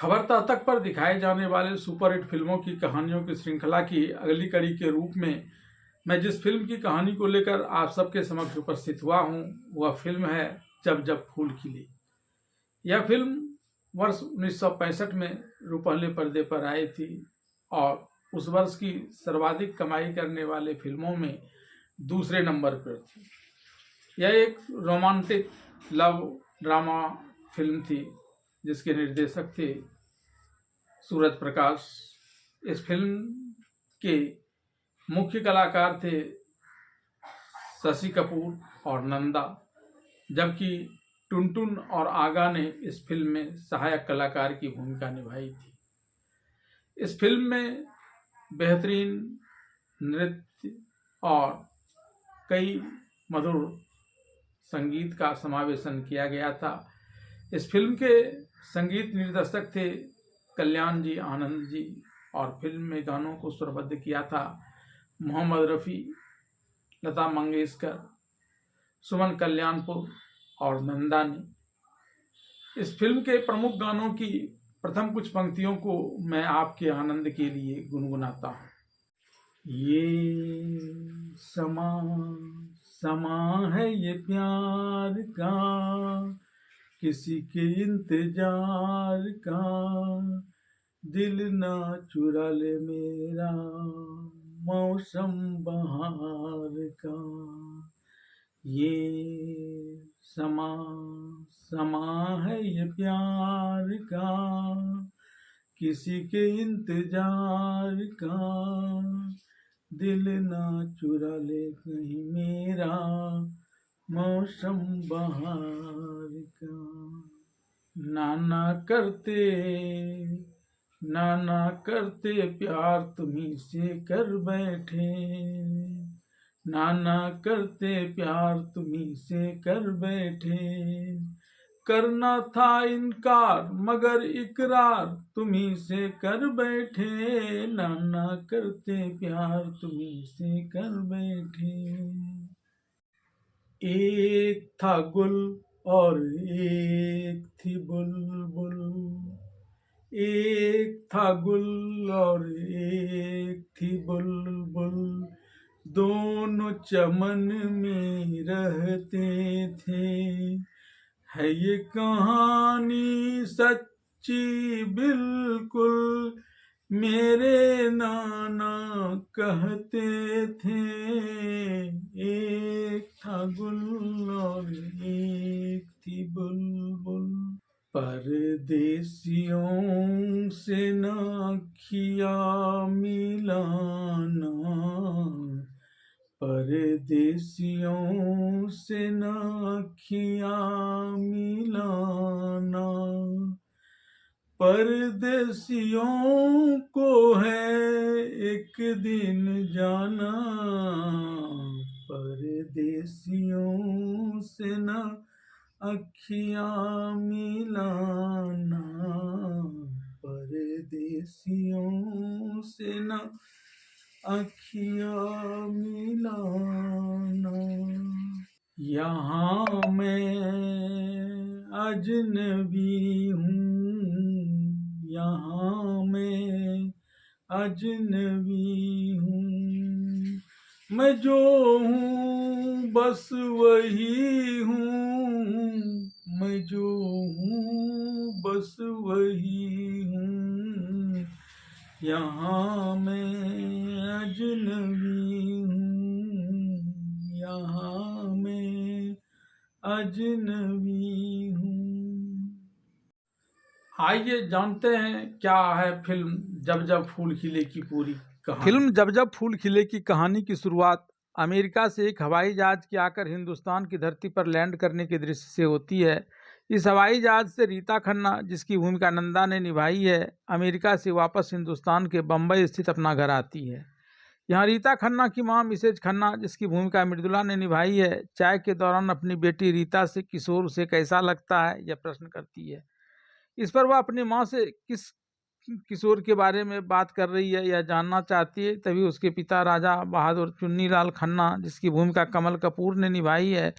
खबरदार तक पर दिखाए जाने वाले सुपरहिट फिल्मों की कहानियों की श्रृंखला की अगली कड़ी के रूप में मैं जिस फिल्म की कहानी को लेकर आप सबके समक्ष उपस्थित हुआ हूं, वह फिल्म है जब जब फूल खिले। यह फिल्म वर्ष 1965 में रूपहले पर्दे पर आई थी और उस वर्ष की सर्वाधिक कमाई करने वाले फिल्मों में दूसरे नंबर पर थी। यह एक रोमांटिक लव ड्रामा फिल्म थी जिसके निर्देशक थे सूरज प्रकाश। इस फिल्म के मुख्य कलाकार थे शशि कपूर और नंदा, जबकि टुनटुन और आगा ने इस फिल्म में सहायक कलाकार की भूमिका निभाई थी। इस फिल्म में बेहतरीन नृत्य और कई मधुर संगीत का समावेशन किया गया था। इस फिल्म के संगीत निर्देशक थे कल्याण जी आनंद जी और फिल्म में गानों को स्वरबद्ध किया था मोहम्मद रफ़ी, लता मंगेशकर, सुमन कल्याणपुर और नंदा ने। इस फिल्म के प्रमुख गानों की प्रथम कुछ पंक्तियों को मैं आपके आनंद के लिए गुनगुनाता हूँ। ये समा समा है ये प्यार का, किसी के इंतजार का, दिल ना चुरा ले मेरा मौसम बहार का। ये समा समा है ये प्यार का, किसी के इंतजार का, दिल ना चुरा ले कहीं मेरा मौसम बहार का। नाना करते प्यार तुम्ही से कर बैठे, नाना करते प्यार तुम्ही से कर बैठे, करना था इनकार मगर इकरार तुम्ही से कर बैठे, नाना करते प्यार तुम्ही से कर बैठे। एक था गुल और एक थी बुलबुल, एक था गुल और एक थी बुलबुल, दोनों चमन में रहते थे। है ये कहानी सच्ची बिल्कुल, मेरे नाना कहते थे। एक था गुल और एक थी बुलबुल, परदेसियों से ना किया मिलाना, परदेसियों से ना किया मिलाना, परदेसियों को है एक दिन जाना, परदेसियों से ना अखियाँ मिलाना, परदेसियों से ना अखियाँ मिलाना। यहाँ मैं अजनबी हूँ, यहाँ मैं अजनबी हूँ, मैं जो हूँ बस वही हूँ, मैं जो हूँ बस वही हूँ, यहाँ मैं अजनबी हूँ, यहाँ मैं अजनबी हूँ। आइए जानते हैं क्या है फिल्म जब जब फूल खिले की पूरी कहानी। फिल्म जब जब फूल खिले की कहानी की शुरुआत अमेरिका से एक हवाई जहाज के आकर हिंदुस्तान की धरती पर लैंड करने के दृश्य से होती है। इस हवाई जहाज से रीता खन्ना, जिसकी भूमिका नंदा ने निभाई है, अमेरिका से वापस हिंदुस्तान के बम्बई स्थित अपना घर आती है। यहाँ रीता खन्ना की मां मिसेज खन्ना, जिसकी भूमिका मृदुला ने निभाई है, चाय के दौरान अपनी बेटी रीता से किशोर उसे कैसा लगता है यह प्रश्न करती है। इस पर वह अपनी मां से किस किशोर के बारे में बात कर रही है यह जानना चाहती है। तभी उसके पिता राजा बहादुर चुन्नीलाल खन्ना, जिसकी भूमिका कमल कपूर ने निभाई है,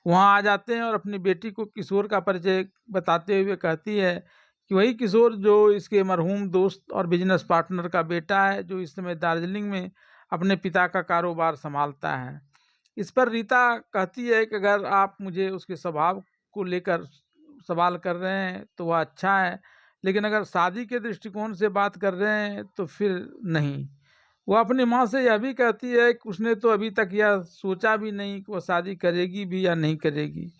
वहां आ जाते हैं और अपनी बेटी को किशोर का परिचय बताते हुए कहती है कि वही किशोर जो इसके मरहूम दोस्त और बिजनेस पार्टनर का बेटा है, जो इस समय दार्जिलिंग में अपने पिता का कारोबार संभालता है। इस पर रीता कहती है कि अगर आप मुझे उसके स्वभाव को लेकर सवाल कर रहे हैं तो वह अच्छा है, लेकिन अगर शादी के दृष्टिकोण से बात कर रहे हैं तो फिर नहीं। वो अपनी माँ से यह भी कहती है कि उसने तो अभी तक यह सोचा भी नहीं कि वह शादी करेगी भी या नहीं करेगी।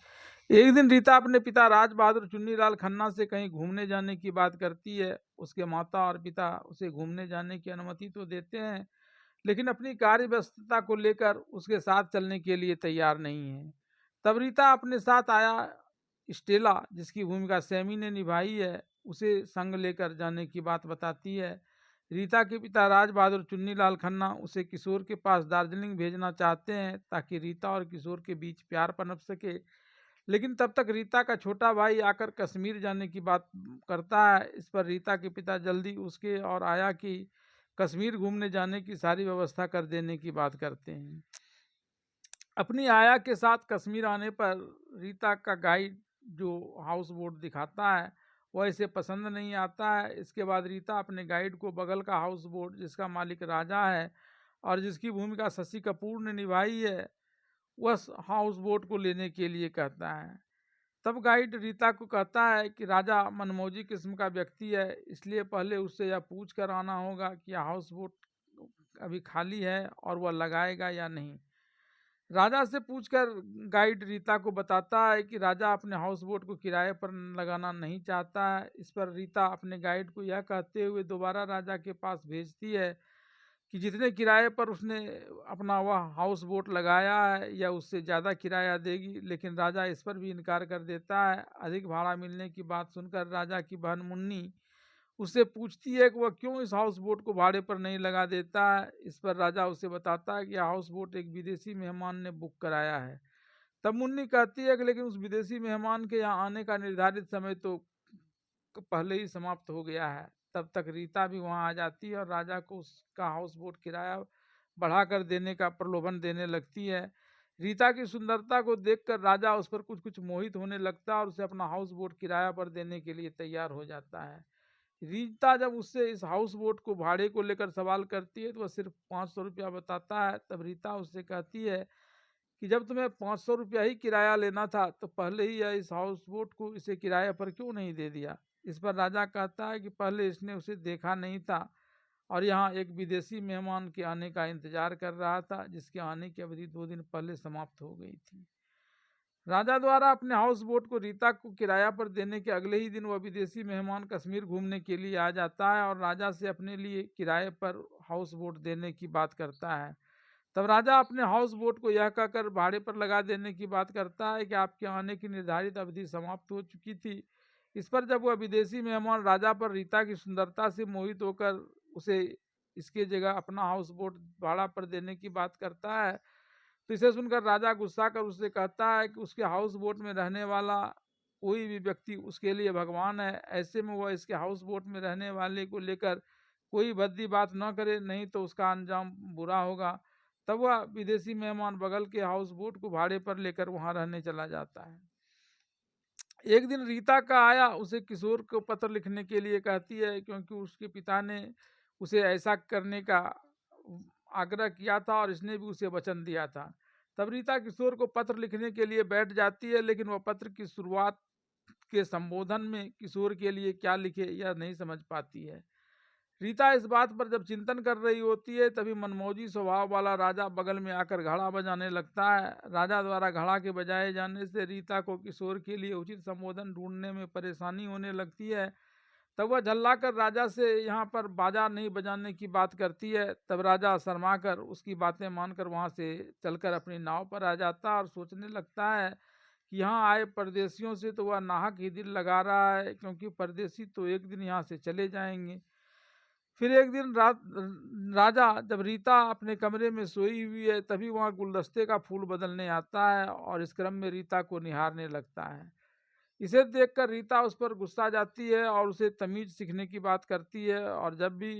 एक दिन रीता अपने पिता राज बहादुर चुन्नीलाल खन्ना से कहीं घूमने जाने की बात करती है। उसके माता और पिता उसे घूमने जाने की अनुमति तो देते हैं, लेकिन अपनी कार्य व्यस्तता को लेकर उसके साथ चलने के लिए तैयार नहीं है। तब रीता अपने साथ आया स्टेला, जिसकी भूमिका सैमी ने निभाई है, उसे संग लेकर जाने की बात बताती है। रीता के पिता राज बहादुर चुन्नीलाल खन्ना उसे किशोर के पास दार्जिलिंग भेजना चाहते हैं ताकि रीता और किशोर के बीच प्यार पनप सके, लेकिन तब तक रीता का छोटा भाई आकर कश्मीर जाने की बात करता है। इस पर रीता के पिता जल्दी उसके और आया की कश्मीर घूमने जाने की सारी व्यवस्था कर देने की बात करते हैं। अपनी आया के साथ कश्मीर आने पर रीता का गाइड जो हाउस बोट दिखाता है वह इसे पसंद नहीं आता है। इसके बाद रीता अपने गाइड को बगल का हाउस बोट, जिसका मालिक राजा है और जिसकी भूमिका शशि कपूर ने निभाई है, वह हाउस बोट को लेने के लिए कहता है। तब गाइड रीता को कहता है कि राजा मनमौजी किस्म का व्यक्ति है, इसलिए पहले उससे यह पूछ कर आना होगा कि यह हाउस बोट अभी खाली है और वह लगाएगा या नहीं। राजा से पूछकर गाइड रीता को बताता है कि राजा अपने हाउस बोट को किराए पर लगाना नहीं चाहता है। इस पर रीता अपने गाइड को यह कहते हुए दोबारा राजा के पास भेजती है कि जितने किराए पर उसने अपना वह हाउस बोट लगाया है या उससे ज़्यादा किराया देगी, लेकिन राजा इस पर भी इनकार कर देता है। अधिक भाड़ा मिलने की बात सुनकर राजा की बहन मुन्नी उससे पूछती है कि वह क्यों इस हाउस बोट को भाड़े पर नहीं लगा देता है। इस पर राजा उसे बताता है कि यह हाउस बोट एक विदेशी मेहमान ने बुक कराया है। तब मुन्नी कहती है कि लेकिन उस विदेशी मेहमान के यहाँ आने का निर्धारित समय तो पहले ही समाप्त हो गया है। तब तक रीता भी वहां आ जाती है और राजा को उसका हाउस बोट किराया बढ़ा कर देने का प्रलोभन देने लगती है। रीता की सुंदरता को देखकर राजा उस पर कुछ कुछ मोहित होने लगता है और उसे अपना हाउस बोट किराया पर देने के लिए तैयार हो जाता है। रीता जब उससे इस हाउस बोट को भाड़े को लेकर सवाल करती है तो वह सिर्फ 500 रुपया बताता है। तब रीता उससे कहती है कि जब तुम्हें 500 रुपया ही किराया लेना था तो पहले ही यह इस हाउस बोट को इसे किराए पर क्यों नहीं दे दिया। इस पर राजा कहता है कि पहले इसने उसे देखा नहीं था और यहाँ एक विदेशी मेहमान के आने का इंतजार कर रहा था, जिसके आने की अवधि 2 दिन पहले समाप्त हो गई थी। राजा द्वारा अपने हाउस बोट को रीता को किराया पर देने के अगले ही दिन वह विदेशी मेहमान कश्मीर घूमने के लिए आ जाता है और राजा से अपने लिए किराए पर हाउस बोट देने की बात करता है। तब राजा अपने हाउस बोट को यह कहकर भाड़े पर लगा देने की बात करता है कि आपके आने की निर्धारित अवधि समाप्त हो चुकी थी। इस पर जब वह विदेशी मेहमान राजा पर रीता की सुंदरता से मोहित होकर उसे इसके जगह अपना हाउस बोट भाड़ा पर देने की बात करता है तो इसे सुनकर राजा गुस्सा कर उससे कहता है कि उसके हाउस बोट में रहने वाला कोई भी व्यक्ति उसके लिए भगवान है। ऐसे में वह इसके हाउस बोट में रहने वाले को लेकर कोई भद्दी बात न करे, नहीं तो उसका अंजाम बुरा होगा। तब वह विदेशी मेहमान बगल के हाउस बोट को भाड़े पर लेकर वहां रहने चला जाता है। एक दिन रीता का आया उसे किशोर को पत्र लिखने के लिए कहती है, क्योंकि उसके पिता ने उसे ऐसा करने का आग्रह किया था और इसने भी उसे वचन दिया था। तब रीता किशोर को पत्र लिखने के लिए बैठ जाती है, लेकिन वह पत्र की शुरुआत के संबोधन में किशोर के लिए क्या लिखे यह नहीं समझ पाती है। रीता इस बात पर जब चिंतन कर रही होती है तभी मनमौजी स्वभाव वाला राजा बगल में आकर घड़ा बजाने लगता है। राजा द्वारा घड़ा के बजाए जाने से रीता को किशोर के लिए उचित संबोधन ढूंढने में परेशानी होने लगती है। तब वह झल्लाकर राजा से यहाँ पर बाजा नहीं बजाने की बात करती है। तब राजा शर्मा कर उसकी बातें मानकर वहाँ से चलकर अपनी नाव पर आ जाता है और सोचने लगता है कि यहाँ आए परदेशियों से तो वह नाहक ही दिल लगा रहा है, क्योंकि परदेशी तो एक दिन यहाँ से चले जाएंगे। फिर एक दिन राजा जब रीता अपने कमरे में सोई हुई है तभी वहाँ गुलदस्ते का फूल बदलने आता है और इस क्रम में रीता को निहारने लगता है। इसे देखकर रीता उस पर गुस्सा जाती है और उसे तमीज सीखने की बात करती है और जब भी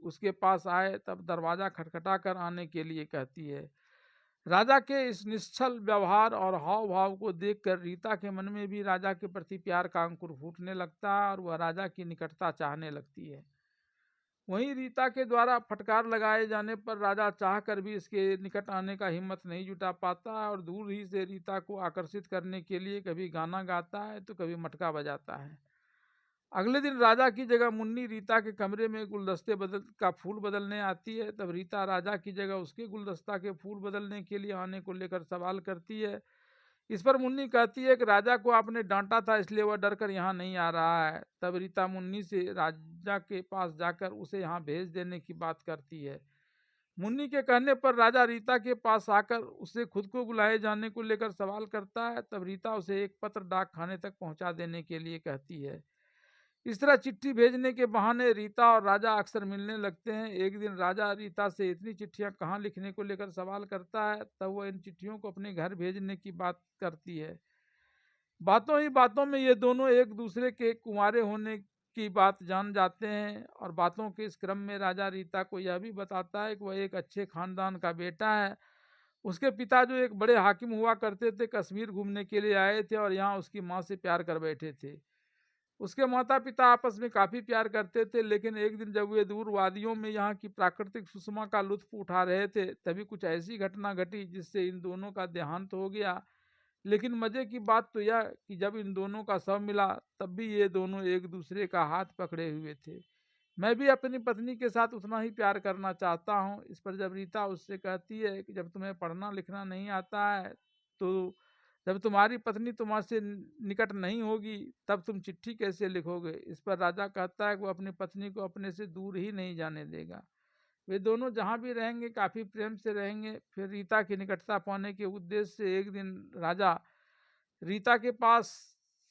उसके पास आए तब दरवाज़ा खटखटा कर आने के लिए कहती है। राजा के इस निश्चल व्यवहार और हाव भाव को देखकर रीता के मन में भी राजा के प्रति प्यार का अंकुर फूटने लगता है और वह राजा की निकटता चाहने लगती है। वहीं रीता के द्वारा फटकार लगाए जाने पर राजा चाहकर भी इसके निकट आने का हिम्मत नहीं जुटा पाता है और दूर ही से रीता को आकर्षित करने के लिए कभी गाना गाता है तो कभी मटका बजाता है। अगले दिन राजा की जगह मुन्नी रीता के कमरे में गुलदस्ते बदल का फूल बदलने आती है। तब रीता राजा की जगह उसके गुलदस्ता के फूल बदलने के लिए आने को लेकर सवाल करती है। इस पर मुन्नी कहती है कि राजा को आपने डांटा था इसलिए वह डरकर यहाँ नहीं आ रहा है। तब रीता मुन्नी से राजा के पास जाकर उसे यहाँ भेज देने की बात करती है। मुन्नी के कहने पर राजा रीता के पास आकर उसे खुद को बुलाए जाने को लेकर सवाल करता है। तब रीता उसे एक पत्र डाक खाने तक पहुंचा देने के लिए कहती है। इस तरह चिट्ठी भेजने के बहाने रीता और राजा अक्सर मिलने लगते हैं। एक दिन राजा रीता से इतनी चिट्ठियां कहाँ लिखने को लेकर सवाल करता है। तब वह इन चिट्ठियों को अपने घर भेजने की बात करती है। बातों ही बातों में ये दोनों एक दूसरे के कुंवारे होने की बात जान जाते हैं और बातों के इस क्रम में राजा रीता को यह भी बताता है कि वह एक अच्छे खानदान का बेटा है। उसके पिता जो एक बड़े हाकिम हुआ करते थे, कश्मीर घूमने के लिए आए थे और यहाँ उसकी माँ से प्यार कर बैठे थे। उसके माता पिता आपस में काफी प्यार करते थे, लेकिन एक दिन जब वे दूर वादियों में यहाँ की प्राकृतिक सुषमा का लुत्फ उठा रहे थे तभी कुछ ऐसी घटना घटी जिससे इन दोनों का देहांत हो गया। लेकिन मजे की बात तो यह कि जब इन दोनों का शव मिला तब भी ये दोनों एक दूसरे का हाथ पकड़े हुए थे। मैं भी अपनी पत्नी के साथ उतना ही प्यार करना चाहता हूँ। इस पर जब रीता उससे कहती है कि जब तुम्हें पढ़ना लिखना नहीं आता है तो जब तुम्हारी पत्नी तुम्हारे निकट नहीं होगी तब तुम चिट्ठी कैसे लिखोगे। इस पर राजा कहता है कि वो अपनी पत्नी को अपने से दूर ही नहीं जाने देगा। वे दोनों जहाँ भी रहेंगे काफी प्रेम से रहेंगे। फिर रीता की निकटता पाने के उद्देश्य से एक दिन राजा रीता के पास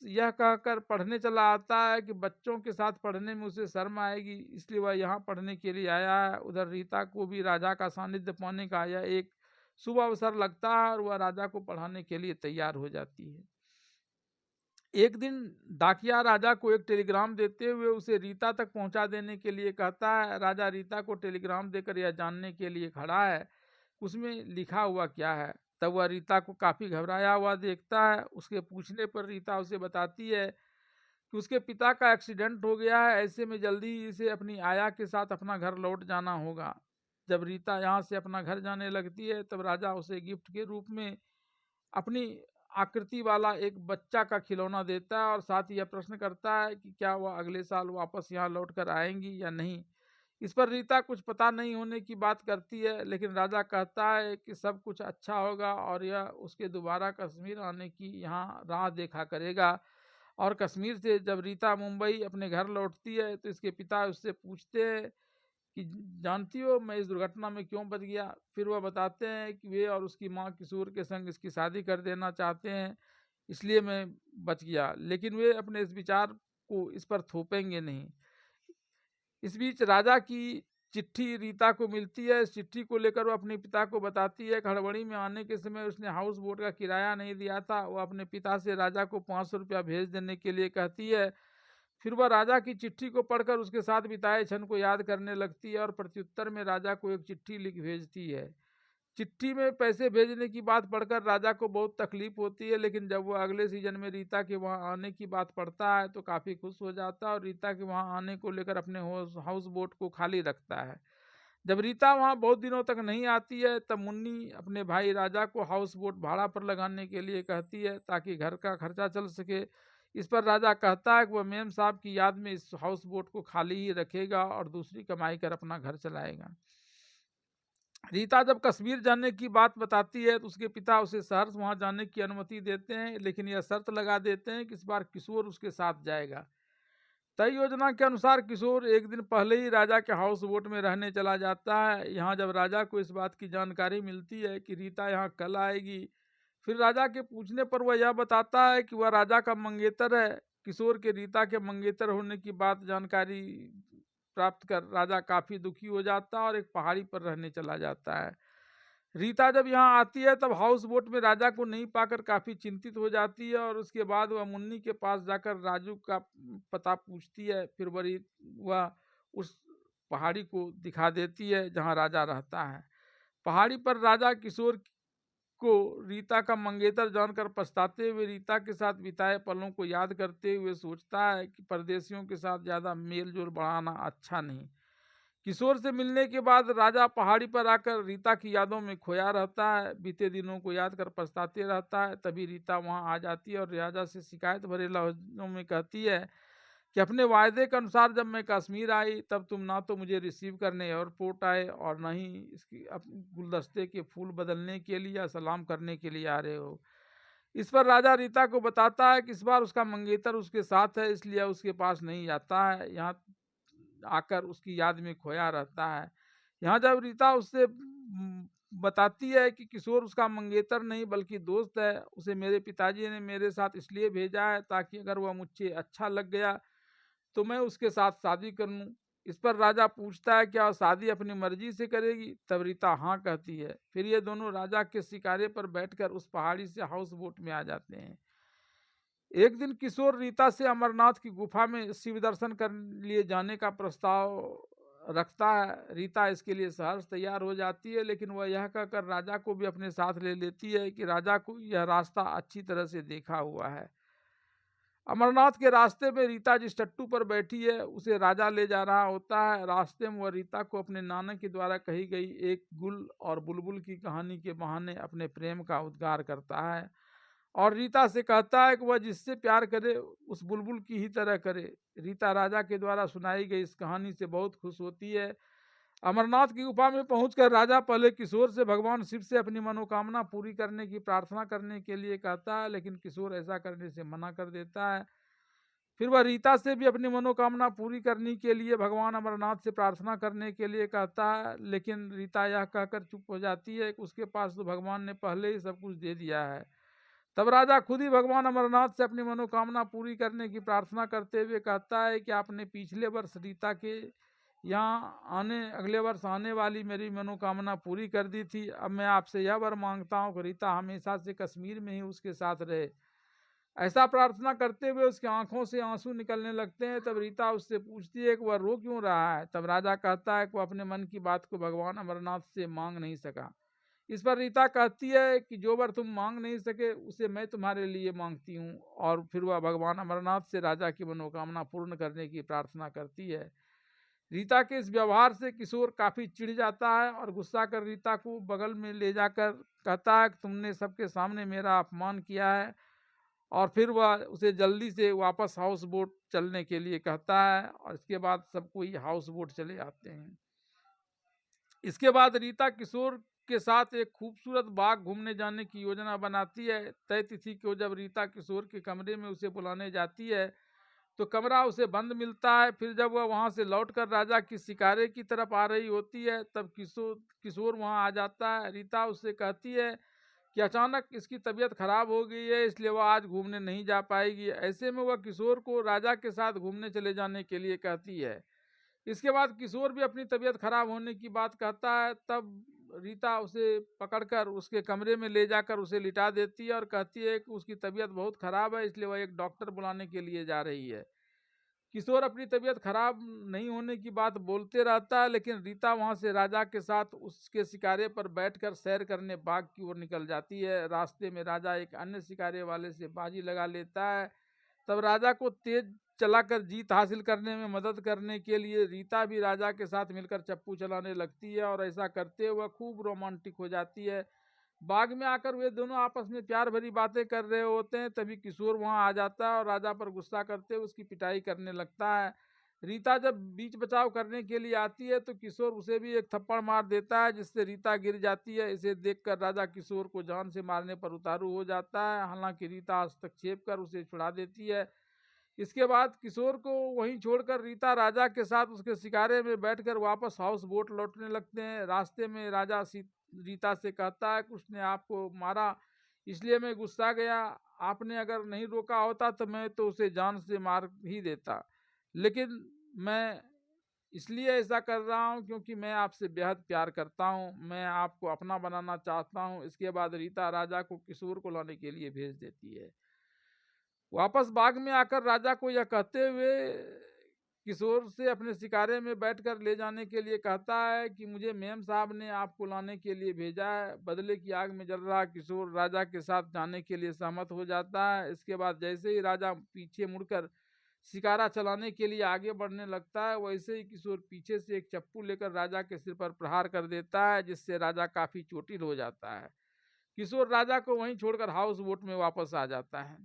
यह कहकर पढ़ने चला आता है कि बच्चों के साथ पढ़ने में उसे शर्म आएगी, इसलिए वह यहाँ पढ़ने के लिए आया है। उधर रीता को भी राजा का सानिध्य पाने का यह एक शुभ अवसर लगता है और वह राजा को पढ़ाने के लिए तैयार हो जाती है। एक दिन डाकिया राजा को एक टेलीग्राम देते हुए उसे रीता तक पहुंचा देने के लिए कहता है। राजा रीता को टेलीग्राम देकर यह जानने के लिए खड़ा है उसमें लिखा हुआ क्या है। तब वह रीता को काफी घबराया हुआ देखता है। उसके पूछने पर रीता उसे बताती है कि उसके पिता का एक्सीडेंट हो गया है, ऐसे में जल्दी ही इसे अपनी आया के साथ अपना घर लौट जाना होगा। जब रीता यहाँ से अपना घर जाने लगती है तब राजा उसे गिफ्ट के रूप में अपनी आकृति वाला एक बच्चा का खिलौना देता है और साथ ही यह प्रश्न करता है कि क्या वह अगले साल वापस यहाँ लौट कर आएंगी या नहीं। इस पर रीता कुछ पता नहीं होने की बात करती है, लेकिन राजा कहता है कि सब कुछ अच्छा होगा और यह उसके दोबारा कश्मीर आने की यहाँ राह देखा करेगा। और कश्मीर से जब रीता मुंबई अपने घर लौटती है तो इसके पिता उससे पूछते हैं कि जानती हो मैं इस दुर्घटना में क्यों बच गया। फिर वह बताते हैं कि वे और उसकी माँ किशोर के संग इसकी शादी कर देना चाहते हैं, इसलिए मैं बच गया। लेकिन वे अपने इस विचार को इस पर थोपेंगे नहीं। इस बीच राजा की चिट्ठी रीता को मिलती है। इस चिट्ठी को लेकर वह अपने पिता को बताती है। हड़बड़ी में आने के समय उसने हाउस बोट का किराया नहीं दिया था। वह अपने पिता से राजा को 500 रुपया भेज देने के लिए कहती है। फिर वह राजा की चिट्ठी को पढ़कर उसके साथ बिताए क्षण को याद करने लगती है और प्रत्युत्तर में राजा को एक चिट्ठी लिख भेजती है। चिट्ठी में पैसे भेजने की बात पढ़कर राजा को बहुत तकलीफ होती है, लेकिन जब वह अगले सीजन में रीता के वहां आने की बात पढ़ता है तो काफी खुश हो जाता है और रीता के वहां आने को लेकर अपने हाउस बोट को खाली रखता है। जब रीता वहां बहुत दिनों तक नहीं आती है तब मुन्नी अपने भाई राजा को हाउस बोट भाड़ा पर लगाने के लिए कहती है ताकि घर का खर्चा चल सके। इस पर राजा कहता है कि वह मेम साहब की याद में इस हाउस बोट को खाली ही रखेगा और दूसरी कमाई कर अपना घर चलाएगा। रीता जब कश्मीर जाने की बात बताती है तो उसके पिता उसे शहर वहां जाने की अनुमति देते हैं, लेकिन यह शर्त लगा देते हैं कि इस बार किशोर उसके साथ जाएगा। तय योजना के अनुसार किशोर एक दिन पहले ही राजा के हाउस बोट में रहने चला जाता है। यहाँ जब राजा को इस बात की जानकारी मिलती है कि रीता यहाँ कल आएगी, फिर राजा के पूछने पर वह यह बताता है कि वह राजा का मंगेतर है। किशोर के रीता के मंगेतर होने की बात जानकारी प्राप्त कर राजा काफी दुखी हो जाता है और एक पहाड़ी पर रहने चला जाता है। रीता जब यहाँ आती है तब हाउस बोट में राजा को नहीं पाकर काफी चिंतित हो जाती है और उसके बाद वह मुन्नी के पास जाकर राजू का पता पूछती है। फिर वह उस पहाड़ी को दिखा देती है जहाँ राजा रहता है। पहाड़ी पर राजा किशोर को रीता का मंगेतर जानकर पछताते हुए रीता के साथ बिताए पलों को याद करते हुए सोचता है कि परदेशियों के साथ ज़्यादा मेल जोल बढ़ाना अच्छा नहीं। किशोर से मिलने के बाद राजा पहाड़ी पर आकर रीता की यादों में खोया रहता है, बीते दिनों को याद कर पछताते रहता है। तभी रीता वहां आ जाती है और राजा से शिकायत भरे लहजों में कहती है कि अपने वायदे के अनुसार जब मैं कश्मीर आई तब तुम ना तो मुझे रिसीव करने एयरपोर्ट आए और न ही इसकी गुलदस्ते के फूल बदलने के लिए या सलाम करने के लिए आ रहे हो। इस पर राजा रीता को बताता है कि इस बार उसका मंगेतर उसके साथ है, इसलिए उसके पास नहीं जाता है, यहाँ आकर उसकी याद में खोया रहता है। यहाँ जब रीता उससे बताती है कि किशोर उसका मंगेतर नहीं बल्कि दोस्त है, उसे मेरे पिताजी ने मेरे साथ इसलिए भेजा है ताकि अगर वह मुझे अच्छा लग गया तो मैं उसके साथ शादी कर लूं। इस पर राजा पूछता है क्या वह शादी अपनी मर्जी से करेगी? तब रीता हाँ कहती है। फिर ये दोनों राजा के शिकारे पर बैठकर उस पहाड़ी से हाउस बोट में आ जाते हैं। एक दिन किशोर रीता से अमरनाथ की गुफा में शिव दर्शन कर लिए जाने का प्रस्ताव रखता है। रीता इसके लिए सहर्ष तैयार हो जाती है, लेकिन वह यह कहकर राजा को भी अपने साथ ले लेती है कि राजा को यह रास्ता अच्छी तरह से देखा हुआ है। अमरनाथ के रास्ते में रीता जिस टट्टू पर बैठी है उसे राजा ले जा रहा होता है। रास्ते में वह रीता को अपने नाना के द्वारा कही गई एक गुल और बुलबुल की कहानी के बहाने अपने प्रेम का उद्गार करता है और रीता से कहता है कि वह जिससे प्यार करे उस बुलबुल की ही तरह करे। रीता राजा के द्वारा सुनाई गई इस कहानी से बहुत खुश होती है। अमरनाथ की गुफा में पहुंचकर राजा पहले किशोर से भगवान शिव से अपनी मनोकामना पूरी करने की प्रार्थना करने के लिए कहता है, लेकिन किशोर ऐसा करने से मना कर देता है। फिर वह रीता से भी अपनी मनोकामना पूरी करने के लिए भगवान अमरनाथ से प्रार्थना करने के लिए कहता है, लेकिन रीता यह कहकर चुप हो जाती है कि उसके पास तो भगवान ने पहले ही सब कुछ दे दिया है। तब राजा खुद ही भगवान अमरनाथ से अपनी मनोकामना पूरी करने की प्रार्थना करते हुए कहता है कि आपने पिछले वर्ष रीता के यहाँ अगले वर्ष आने वाली मेरी मनोकामना पूरी कर दी थी। अब मैं आपसे यह वर मांगता हूँ कि रीता हमेशा से कश्मीर में ही उसके साथ रहे। ऐसा प्रार्थना करते हुए उसकी आंखों से आंसू निकलने लगते हैं। तब रीता उससे पूछती है कि वह रो क्यों रहा है। तब राजा कहता है कि वह अपने मन की बात को भगवान अमरनाथ से मांग नहीं सका। इस पर रीता कहती है कि जो वर तुम मांग नहीं सके उसे मैं तुम्हारे लिए मांगती हूँ, और फिर वह भगवान अमरनाथ से राजा की मनोकामना पूर्ण करने की प्रार्थना करती है। रीता के इस व्यवहार से किशोर काफी चिढ़ जाता है और गुस्सा कर रीता को बगल में ले जाकर कहता है कि तुमने सबके सामने मेरा अपमान किया है, और फिर वह उसे जल्दी से वापस हाउस बोट चलने के लिए कहता है और इसके बाद सब कोई हाउस बोट चले आते हैं। इसके बाद रीता किशोर के साथ एक खूबसूरत बाग घूमने जाने की योजना बनाती है। तय तिथि को जब रीता किशोर के कमरे में उसे बुलाने जाती है तो कमरा उसे बंद मिलता है। फिर जब वह वहां से लौटकर राजा की शिकारे की तरफ आ रही होती है तब किशोर वहां आ जाता है। रीता उससे कहती है कि अचानक इसकी तबीयत खराब हो गई है, इसलिए वह आज घूमने नहीं जा पाएगी। ऐसे में वह किशोर को राजा के साथ घूमने चले जाने के लिए कहती है। इसके बाद किशोर भी अपनी तबीयत खराब होने की बात कहता है। तब रीता उसे पकड़कर उसके कमरे में ले जाकर उसे लिटा देती है और कहती है कि उसकी तबीयत बहुत खराब है, इसलिए वह एक डॉक्टर बुलाने के लिए जा रही है। किशोर अपनी तबीयत खराब नहीं होने की बात बोलते रहता है, लेकिन रीता वहां से राजा के साथ उसके शिकारे पर बैठकर सैर करने बाग की ओर निकल जाती है। रास्ते में राजा एक अन्य शिकारे वाले से बाजी लगा लेता है। तब राजा को तेज चलाकर जीत हासिल करने में मदद करने के लिए रीता भी राजा के साथ मिलकर चप्पू चलाने लगती है और ऐसा करते हुए खूब रोमांटिक हो जाती है। बाग में आकर वे दोनों आपस में प्यार भरी बातें कर रहे होते हैं, तभी किशोर वहां आ जाता है और राजा पर गुस्सा करते हुए उसकी पिटाई करने लगता है। रीता जब बीच बचाव करने के लिए आती है तो किशोर उसे भी एक थप्पड़ मार देता है, जिससे रीता गिर जाती है। इसे देखकर राजा किशोर को जान से मारने पर उतारू हो जाता है, हालांकि रीता हस्तक्षेप कर उसे छुड़ा देती है। इसके बाद किशोर को वहीं छोड़कर रीता राजा के साथ उसके शिकारे में बैठकर वापस हाउस बोट लौटने लगते हैं। रास्ते में राजा रीता से कहता है कि उसने आपको मारा, इसलिए मैं गुस्सा गया। आपने अगर नहीं रोका होता तो मैं तो उसे जान से मार ही देता, लेकिन मैं इसलिए ऐसा कर रहा हूँ क्योंकि मैं आपसे बेहद प्यार करता हूँ, मैं आपको अपना बनाना चाहता हूँ। इसके बाद रीता राजा को किशोर को लाने के लिए भेज देती है। वापस बाग में आकर राजा को यह कहते हुए किशोर से अपने शिकारे में बैठकर ले जाने के लिए कहता है कि मुझे मेम साहब ने आपको लाने के लिए भेजा है। बदले की आग में जल रहा किशोर राजा के साथ जाने के लिए सहमत हो जाता है। इसके बाद जैसे ही राजा पीछे मुड़कर शिकारा चलाने के लिए आगे बढ़ने लगता है, वैसे ही किशोर पीछे से एक चप्पू लेकर राजा के सिर पर प्रहार कर देता है, जिससे राजा काफी चोटिल हो जाता है। किशोर राजा को वहीं छोड़कर हाउस बोट में वापस आ जाता है।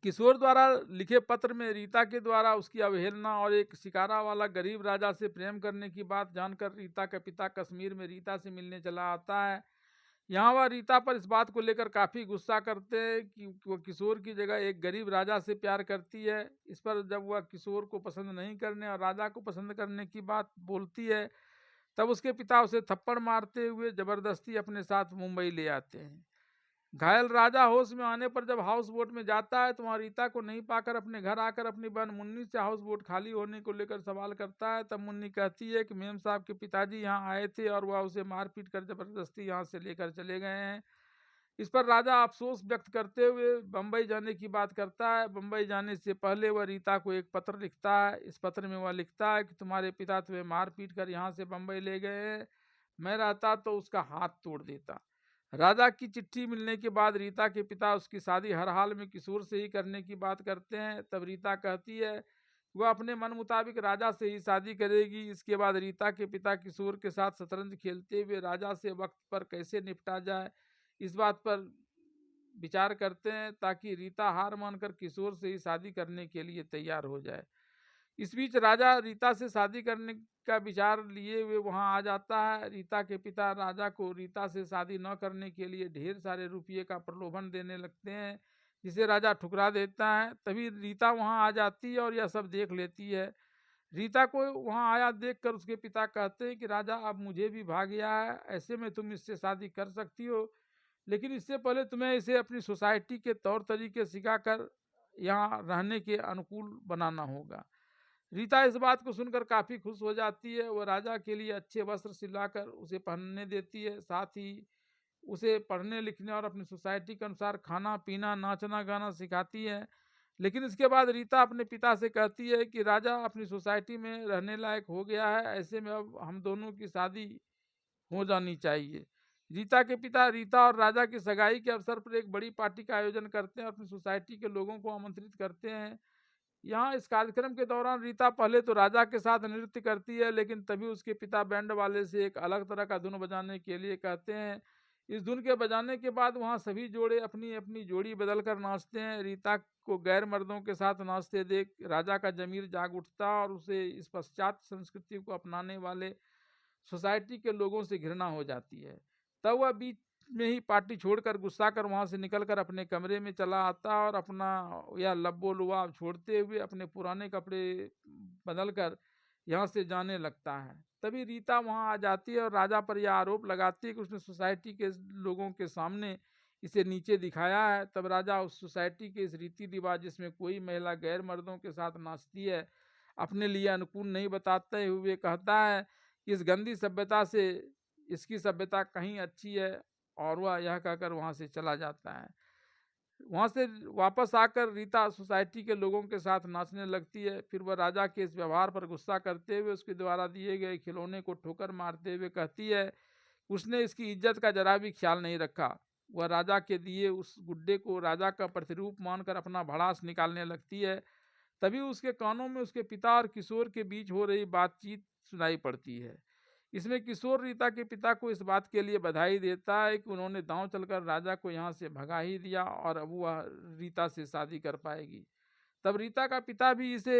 किशोर द्वारा लिखे पत्र में रीता के द्वारा उसकी अवहेलना और एक शिकारा वाला गरीब राजा से प्रेम करने की बात जानकर रीता का पिता कश्मीर में रीता से मिलने चला आता है। यहाँ वह रीता पर इस बात को लेकर काफ़ी गुस्सा करते हैं कि वह किशोर की जगह एक गरीब राजा से प्यार करती है। इस पर जब वह किशोर को पसंद नहीं करने और राजा को पसंद करने की बात बोलती है, तब उसके पिता उसे थप्पड़ मारते हुए ज़बरदस्ती अपने साथ मुंबई ले आते हैं। घायल राजा होश में आने पर जब हाउस बोट में जाता है तो वहाँ रीता को नहीं पाकर अपने घर आकर अपनी बहन मुन्नी से हाउस बोट खाली होने को लेकर सवाल करता है। तब मुन्नी कहती है कि मेम साहब के पिताजी यहाँ आए थे और वह उसे मारपीट कर जबरदस्ती यहाँ से लेकर चले गए हैं। इस पर राजा अफसोस व्यक्त करते हुए बम्बई जाने की बात करता है। बम्बई जाने से पहले वह रीता को एक पत्र लिखता है। इस पत्र में वह लिखता है कि तुम्हारे पिता तुम्हें मारपीट कर यहाँ से बम्बई ले गए हैं, मैं रहता तो उसका हाथ तोड़ देता। राजा की चिट्ठी मिलने के बाद रीता के पिता उसकी शादी हर हाल में किशोर से ही करने की बात करते हैं। तब रीता कहती है वह अपने मन मुताबिक राजा से ही शादी करेगी। इसके बाद रीता के पिता किशोर के साथ शतरंज खेलते हुए राजा से वक्त पर कैसे निपटा जाए, इस बात पर विचार करते हैं ताकि रीता हार मानकर किशोर से ही शादी करने के लिए तैयार हो जाए। इस बीच राजा रीता से शादी करने का विचार लिए हुए वहां आ जाता है। रीता के पिता राजा को रीता से शादी न करने के लिए ढेर सारे रुपये का प्रलोभन देने लगते हैं, जिसे राजा ठुकरा देता है। तभी रीता वहां आ जाती है और यह सब देख लेती है। रीता को वहां आया देखकर उसके पिता कहते हैं कि राजा अब मुझे भी भाग गया है, ऐसे में तुम इससे शादी कर सकती हो, लेकिन इससे पहले तुम्हें इसे अपनी सोसाइटी के तौर तरीके सिखाकर यहाँ रहने के अनुकूल बनाना होगा। रीता इस बात को सुनकर काफी खुश हो जाती है। वह राजा के लिए अच्छे वस्त्र सिलाकर उसे पहनने देती है, साथ ही उसे पढ़ने लिखने और अपनी सोसाइटी के अनुसार खाना पीना नाचना गाना सिखाती है। लेकिन इसके बाद रीता अपने पिता से कहती है कि राजा अपनी सोसाइटी में रहने लायक हो गया है, ऐसे में अब हम दोनों की शादी हो जानी चाहिए। रीता के पिता रीता और राजा की सगाई के अवसर पर एक बड़ी पार्टी का आयोजन करते हैं और अपनी सोसाइटी के लोगों को आमंत्रित करते हैं। यहाँ इस कार्यक्रम के दौरान रीता पहले तो राजा के साथ नृत्य करती है, लेकिन तभी उसके पिता बैंड वाले से एक अलग तरह का धुन बजाने के लिए कहते हैं। इस धुन के बजाने के बाद वहाँ सभी जोड़े अपनी अपनी जोड़ी बदलकर नाचते हैं। रीता को गैर मर्दों के साथ नाचते देख राजा का जमीर जाग उठता और उसे इस पाश्चात्य संस्कृति को अपनाने वाले सोसाइटी के लोगों से घृणा हो जाती है। तब वह बीच में ही पार्टी छोड़कर गुस्सा कर वहां से निकलकर अपने कमरे में चला आता और अपना यह लब्बो लुआब छोड़ते हुए अपने पुराने कपड़े बदलकर यहाँ से जाने लगता है। तभी रीता वहां आ जाती है और राजा पर यह आरोप लगाती है कि उसने सोसाइटी के लोगों के सामने इसे नीचे दिखाया है। तब राजा उस सोसाइटी के इस रीति रिवाज जिसमें कोई महिला गैर मर्दों के साथ नाचती है अपने लिए अनुकूल नहीं बताते हुए कहता है कि इस गंदी सभ्यता से इसकी सभ्यता कहीं अच्छी है, और वह यह कहकर वहां से चला जाता है। वहां से वापस आकर रीता सोसाइटी के लोगों के साथ नाचने लगती है। फिर वह राजा के इस व्यवहार पर गुस्सा करते हुए उसके द्वारा दिए गए खिलौने को ठोकर मारते हुए कहती है उसने इसकी इज्जत का जरा भी ख्याल नहीं रखा। वह राजा के दिए उस गुड्डे को राजा का प्रतिरूप मानकर अपना भड़ास निकालने लगती है। तभी उसके कानों में उसके पिता और किशोर के बीच हो रही बातचीत सुनाई पड़ती है। इसमें किशोर रीता के पिता को इस बात के लिए बधाई देता है कि उन्होंने दांव चलकर राजा को यहाँ से भगा ही दिया और अब वह रीता से शादी कर पाएगी। तब रीता का पिता भी इसे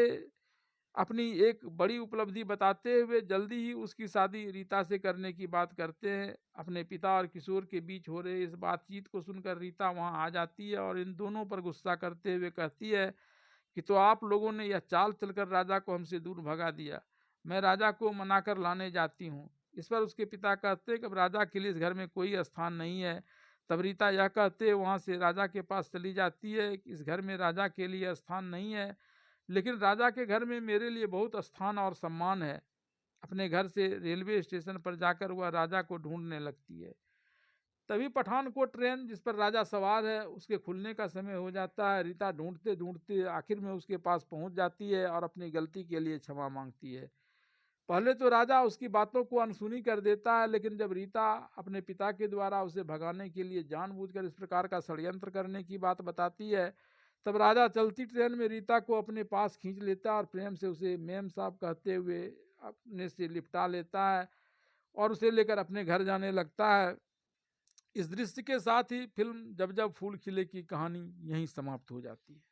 अपनी एक बड़ी उपलब्धि बताते हुए जल्दी ही उसकी शादी रीता से करने की बात करते हैं। अपने पिता और किशोर के बीच हो रहे इस बातचीत को सुनकर रीता वहाँ आ जाती है और इन दोनों पर गुस्सा करते हुए कहती है कि तो आप लोगों ने यह चाल चलकर राजा को हमसे दूर भगा दिया, मैं राजा को मनाकर लाने जाती हूँ। इस पर उसके पिता कहते कि अब राजा के लिए इस घर में कोई स्थान नहीं है। तब रीता यह कहते वहाँ से राजा के पास चली जाती है कि इस घर में राजा के लिए स्थान नहीं है, लेकिन राजा के घर में मेरे लिए बहुत स्थान और सम्मान है। अपने घर से रेलवे स्टेशन पर जाकर वह राजा को ढूंढने लगती है। तभी पठानकोट ट्रेन जिस पर राजा सवार है उसके खुलने का समय हो जाता है। रीता ढूंढते ढूंढते आखिर में उसके पास पहुंच जाती है और अपनी गलती के लिए क्षमा मांगती है। पहले तो राजा उसकी बातों को अनसुनी कर देता है, लेकिन जब रीता अपने पिता के द्वारा उसे भगाने के लिए जानबूझकर इस प्रकार का षड्यंत्र करने की बात बताती है, तब राजा चलती ट्रेन में रीता को अपने पास खींच लेता है और प्रेम से उसे मेम साहब कहते हुए अपने से लिपटा लेता है और उसे लेकर अपने घर जाने लगता है। इस दृश्य के साथ ही फिल्म जब जब फूल खिले की कहानी यहीं समाप्त हो जाती है।